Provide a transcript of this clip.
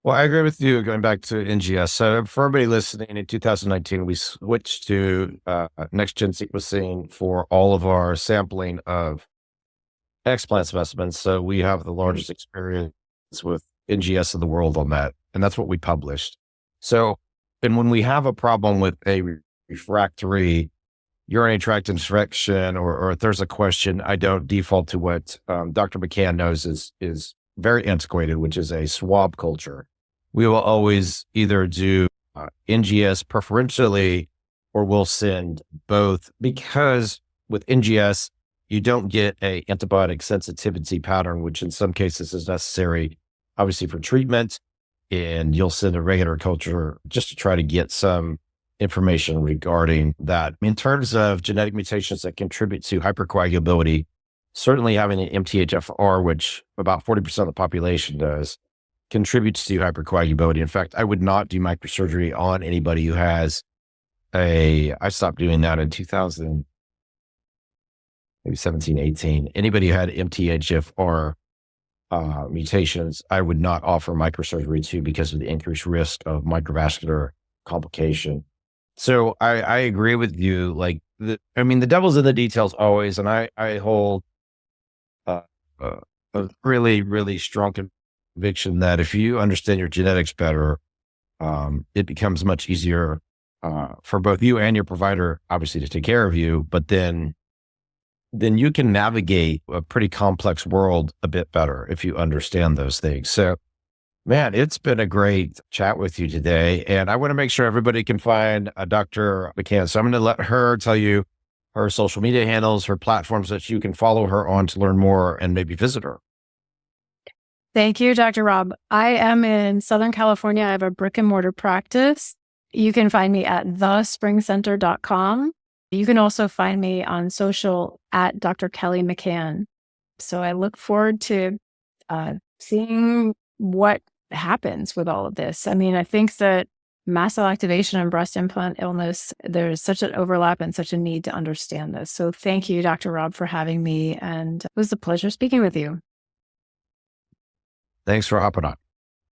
Well, I agree with you going back to NGS. So for everybody listening, in 2019, we switched to NextGen sequencing for all of our sampling of explant specimens. So we have the largest experience with NGS in the world on that. And that's what we published. So, and when we have a problem with a refractory urinary tract infection, or if there's a question, I don't default to what Dr. McCann knows is very antiquated, which is a swab culture. We will always either do NGS preferentially, or we'll send both, because with NGS, you don't get a antibiotic sensitivity pattern, which in some cases is necessary, obviously for treatment. And you'll send a regular culture just to try to get some information regarding that. In terms of genetic mutations that contribute to hypercoagulability, certainly having an MTHFR, which about 40% of the population does, contributes to hypercoagulability. In fact, I would not do microsurgery on anybody who has I stopped doing that in 2000, maybe 17, 18. Anybody who had MTHFR mutations, I would not offer microsurgery to because of the increased risk of microvascular complication. So I agree with you. Like, the devil's in the details always. And I hold uh, a really, really strong conviction that if you understand your genetics better, it becomes much easier for both you and your provider, obviously, to take care of you. But then you can navigate a pretty complex world a bit better if you understand those things. So, man, it's been a great chat with you today. And I want to make sure everybody can find Dr. McCann. So I'm going to let her tell you her social media handles, her platforms that you can follow her on to learn more and maybe visit her. Thank you, Dr. Rob. I am in Southern California. I have a brick and mortar practice. You can find me at thespringcenter.com. You can also find me on social at Dr. Kelly McCann. So I look forward to seeing what happens with all of this. I think that mast cell activation and breast implant illness, there's such an overlap and such a need to understand this. So thank you, Dr. Rob, for having me. And it was a pleasure speaking with you. Thanks for hopping on.